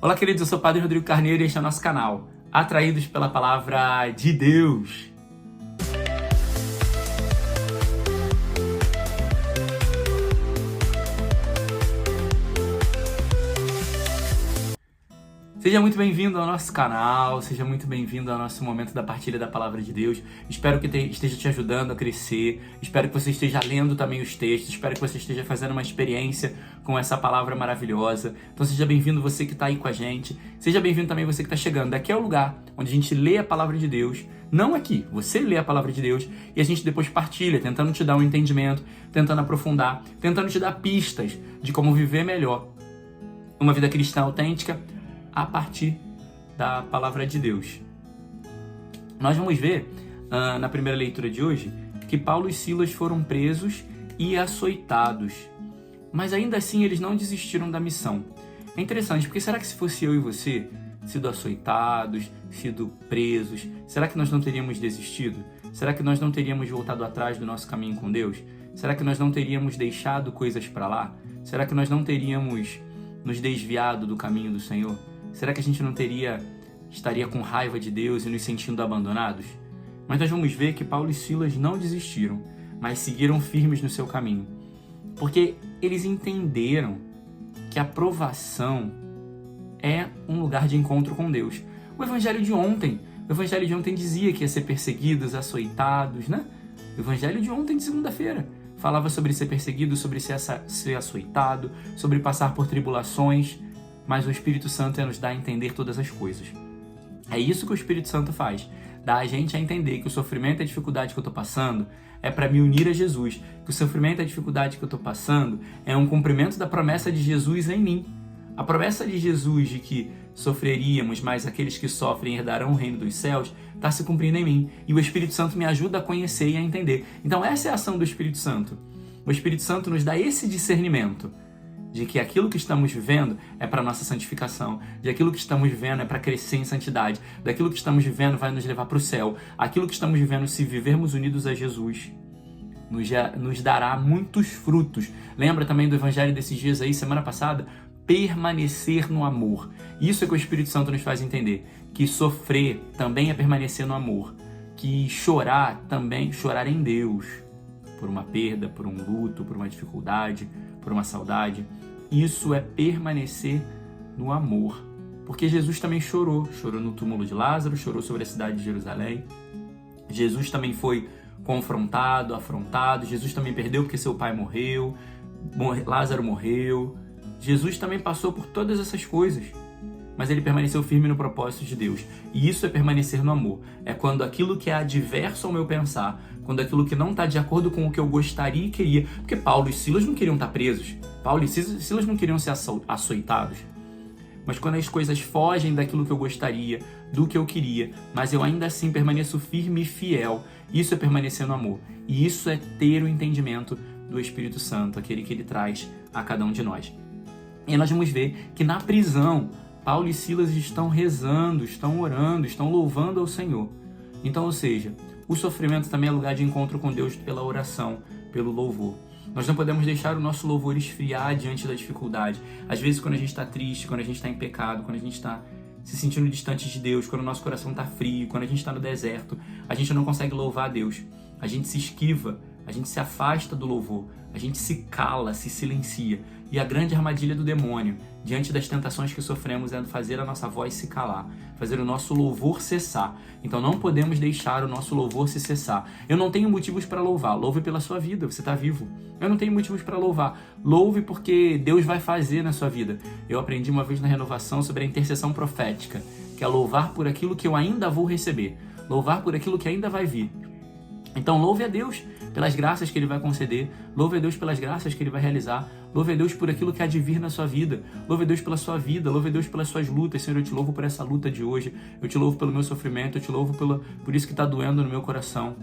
Olá, queridos, eu sou o Padre Rodrigo Carneiro e este é o nosso canal, Atraídos pela Palavra de Deus. Seja muito bem-vindo ao nosso canal, seja muito bem-vindo ao nosso momento da partilha da Palavra de Deus. Espero que esteja te ajudando a crescer, espero que você esteja lendo também os textos, espero que você esteja fazendo uma experiência com essa palavra maravilhosa. Então seja bem-vindo você que está aí com a gente, seja bem-vindo também você que está chegando. Aqui é o lugar onde a gente lê a Palavra de Deus, não aqui, você lê a Palavra de Deus e a gente depois partilha, tentando te dar um entendimento, tentando aprofundar, tentando te dar pistas de como viver melhor uma vida cristã autêntica, a partir da Palavra de Deus. Nós vamos ver, na primeira leitura de hoje, que Paulo e Silas foram presos e açoitados. Mas ainda assim eles não desistiram da missão. É interessante, porque será que se fosse eu e você, sido açoitados, sido presos, será que nós não teríamos desistido? Será que nós não teríamos voltado atrás do nosso caminho com Deus? Será que nós não teríamos deixado coisas para lá? Será que nós não teríamos nos desviado do caminho do Senhor? Será que a gente não estaria com raiva de Deus e nos sentindo abandonados? Mas nós vamos ver que Paulo e Silas não desistiram, mas seguiram firmes no seu caminho. Porque eles entenderam que a provação é um lugar de encontro com Deus. O evangelho de ontem dizia que ia ser perseguidos, açoitados, né? O evangelho de ontem, de segunda-feira, falava sobre ser perseguido, sobre ser açoitado, sobre passar por tribulações. Mas o Espírito Santo nos dá a entender todas as coisas. É isso que o Espírito Santo faz. Dá a gente a entender que o sofrimento e a dificuldade que eu estou passando é para me unir a Jesus. Que o sofrimento e a dificuldade que eu estou passando é um cumprimento da promessa de Jesus em mim. A promessa de Jesus de que sofreríamos, mas aqueles que sofrem herdarão o reino dos céus, está se cumprindo em mim. E o Espírito Santo me ajuda a conhecer e a entender. Então essa é a ação do Espírito Santo. O Espírito Santo nos dá esse discernimento de que aquilo que estamos vivendo é para nossa santificação, de aquilo que estamos vivendo é para crescer em santidade, daquilo que estamos vivendo vai nos levar para o céu, aquilo que estamos vivendo, se vivermos unidos a Jesus, nos dará muitos frutos. Lembra também do evangelho desses dias aí, semana passada? Permanecer no amor. Isso é que o Espírito Santo nos faz entender, que sofrer também é permanecer no amor, que chorar também, chorar em Deus, por uma perda, por um luto, por uma dificuldade, por uma saudade. Isso é permanecer no amor. Porque Jesus também chorou no túmulo de Lázaro, chorou sobre a cidade de Jerusalém. Jesus também foi confrontado, afrontado. Jesus também perdeu porque seu pai morreu. Lázaro morreu. Jesus também passou por todas essas coisas. Mas ele permaneceu firme no propósito de Deus. E isso é permanecer no amor. É quando aquilo que é adverso ao meu pensar, quando aquilo que não está de acordo com o que eu gostaria e queria. Porque Paulo e Silas não queriam estar presos. Paulo e Silas não queriam ser açoitados. Mas quando as coisas fogem daquilo que eu gostaria, do que eu queria, mas eu ainda assim permaneço firme e fiel, isso é permanecer no amor. E isso é ter o entendimento do Espírito Santo, aquele que ele traz a cada um de nós. E nós vamos ver que na prisão, Paulo e Silas estão rezando, estão orando, estão louvando ao Senhor. Então, ou seja, o sofrimento também é lugar de encontro com Deus pela oração, pelo louvor. Nós não podemos deixar o nosso louvor esfriar diante da dificuldade. Às vezes, quando a gente está triste, quando a gente está em pecado, quando a gente está se sentindo distante de Deus, quando o nosso coração está frio, quando a gente está no deserto, a gente não consegue louvar a Deus. A gente se esquiva, a gente se afasta do louvor, a gente se cala, se silencia. E a grande armadilha do demônio, diante das tentações que sofremos, é fazer a nossa voz se calar, fazer o nosso louvor cessar. Então não podemos deixar o nosso louvor se cessar. Eu não tenho motivos para louvar, louve pela sua vida, você está vivo. Eu não tenho motivos para louvar, louve porque Deus vai fazer na sua vida. Eu aprendi uma vez na renovação sobre a intercessão profética, que é louvar por aquilo que eu ainda vou receber, louvar por aquilo que ainda vai vir. Então louve a Deus pelas graças que Ele vai conceder, louve a Deus pelas graças que Ele vai realizar, louve a Deus por aquilo que há de vir na sua vida, louve a Deus pela sua vida, louve a Deus pelas suas lutas. Senhor, eu te louvo por essa luta de hoje, eu te louvo pelo meu sofrimento, eu te louvo por isso que está doendo no meu coração.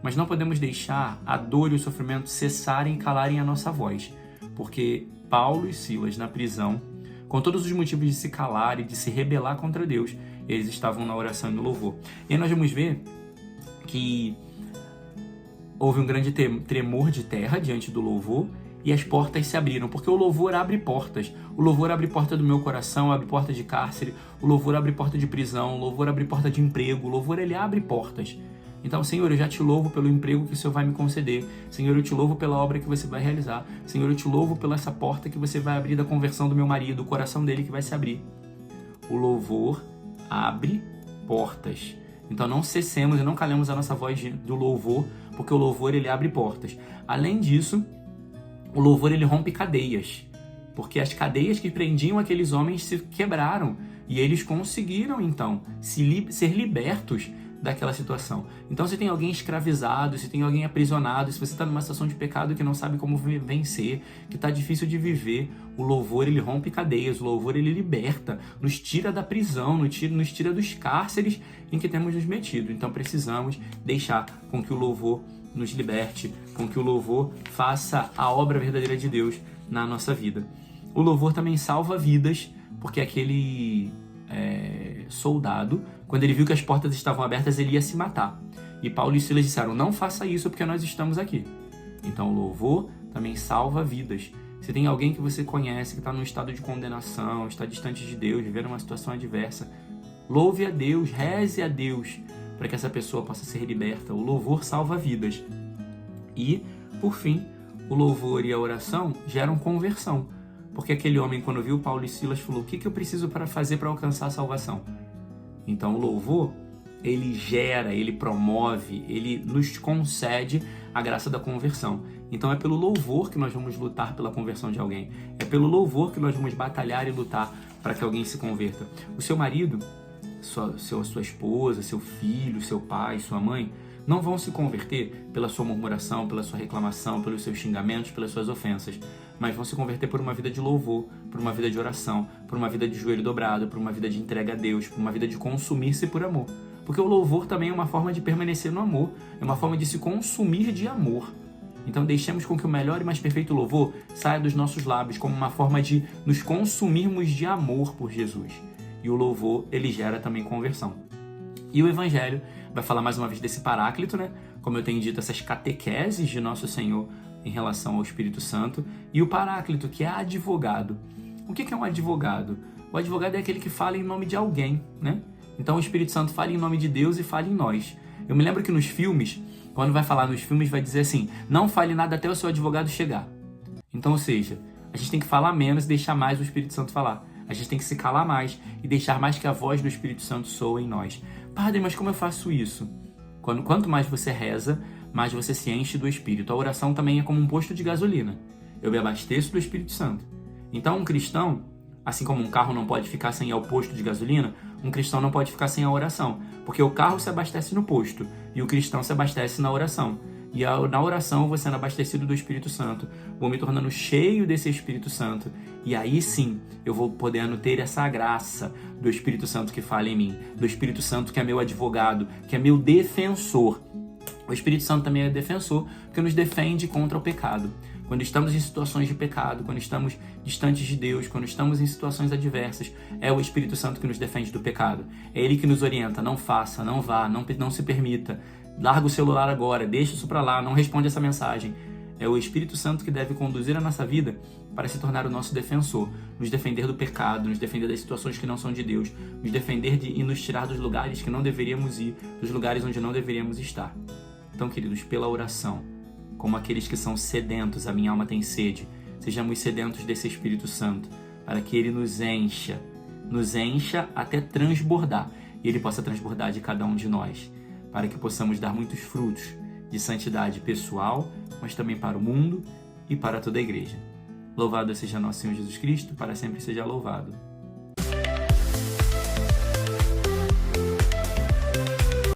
Mas não podemos deixar a dor e o sofrimento cessarem e calarem a nossa voz, porque Paulo e Silas na prisão, com todos os motivos de se calar e de se rebelar contra Deus, eles estavam na oração e no louvor. E aí nós vamos ver que houve um grande tremor de terra diante do louvor e as portas se abriram, porque o louvor abre portas. O louvor abre porta do meu coração, abre porta de cárcere, o louvor abre porta de prisão, o louvor abre porta de emprego, o louvor ele abre portas. Então, Senhor, eu já te louvo pelo emprego que o Senhor vai me conceder. Senhor, eu te louvo pela obra que você vai realizar. Senhor, eu te louvo pela essa porta que você vai abrir da conversão do meu marido, o coração dele que vai se abrir. O louvor abre portas. Então não cessemos e não calemos a nossa voz do louvor, porque o louvor ele abre portas. Além disso, o louvor ele rompe cadeias, porque as cadeias que prendiam aqueles homens se quebraram e eles conseguiram então ser libertos daquela situação. Então, se tem alguém escravizado, se tem alguém aprisionado, se você está numa situação de pecado que não sabe como vencer, que está difícil de viver, o louvor ele rompe cadeias, o louvor ele liberta, nos tira da prisão, nos tira dos cárceres em que temos nos metido. Então, precisamos deixar com que o louvor nos liberte, com que o louvor faça a obra verdadeira de Deus na nossa vida. O louvor também salva vidas, porque aquele soldado, quando ele viu que as portas estavam abertas, ele ia se matar. E Paulo e Silas disseram, não faça isso porque nós estamos aqui. Então o louvor também salva vidas. Se tem alguém que você conhece que está num estado de condenação, está distante de Deus, vivendo uma situação adversa, louve a Deus, reze a Deus, para que essa pessoa possa ser liberta. O louvor salva vidas. E, por fim, o louvor e a oração geram conversão. Porque aquele homem, quando viu Paulo e Silas, falou, o que eu preciso para fazer para alcançar a salvação? Então o louvor, ele gera, ele promove, ele nos concede a graça da conversão. Então é pelo louvor que nós vamos lutar pela conversão de alguém. É pelo louvor que nós vamos batalhar e lutar para que alguém se converta. O seu marido, sua esposa, seu filho, seu pai, sua mãe, não vão se converter pela sua murmuração, pela sua reclamação, pelos seus xingamentos, pelas suas ofensas, mas vão se converter por uma vida de louvor, por uma vida de oração, por uma vida de joelho dobrado, por uma vida de entrega a Deus, por uma vida de consumir-se por amor. Porque o louvor também é uma forma de permanecer no amor, é uma forma de se consumir de amor. Então deixemos com que o melhor e mais perfeito louvor saia dos nossos lábios como uma forma de nos consumirmos de amor por Jesus. E o louvor, ele gera também conversão. E o Evangelho vai falar mais uma vez desse paráclito, né? Como eu tenho dito, essas catequeses de Nosso Senhor em relação ao Espírito Santo. E o paráclito, que é advogado. O que é um advogado? O advogado é aquele que fala em nome de alguém, né? Então o Espírito Santo fala em nome de Deus e fala em nós. Eu me lembro que nos filmes, quando vai falar nos filmes, vai dizer assim, não fale nada até o seu advogado chegar. Então, ou seja, a gente tem que falar menos e deixar mais o Espírito Santo falar. A gente tem que se calar mais e deixar mais que a voz do Espírito Santo soe em nós. Padre, mas como eu faço isso? Quanto mais você reza, mais você se enche do Espírito. A oração também é como um posto de gasolina. Eu me abasteço do Espírito Santo. Então um cristão, assim como um carro não pode ficar sem ir ao posto de gasolina, um cristão não pode ficar sem a oração. Porque o carro se abastece no posto e o cristão se abastece na oração. E na oração eu vou sendo abastecido do Espírito Santo, vou me tornando cheio desse Espírito Santo. E aí sim, eu vou podendo ter essa graça do Espírito Santo que fala em mim, do Espírito Santo que é meu advogado, que é meu defensor. O Espírito Santo também é defensor, porque nos defende contra o pecado. Quando estamos em situações de pecado, quando estamos distantes de Deus, quando estamos em situações adversas, é o Espírito Santo que nos defende do pecado. É Ele que nos orienta, não faça, não vá, não se permita. Larga o celular agora, deixa isso para lá, não responde essa mensagem. É o Espírito Santo que deve conduzir a nossa vida para se tornar o nosso defensor, nos defender do pecado, nos defender das situações que não são de Deus, nos defender e nos tirar dos lugares que não deveríamos ir, dos lugares onde não deveríamos estar. Então, queridos, pela oração, como aqueles que são sedentos, a minha alma tem sede, sejamos sedentos desse Espírito Santo, para que Ele nos encha até transbordar, e Ele possa transbordar de cada um de nós, para que possamos dar muitos frutos de santidade pessoal, mas também para o mundo e para toda a igreja. Louvado seja nosso Senhor Jesus Cristo, para sempre seja louvado.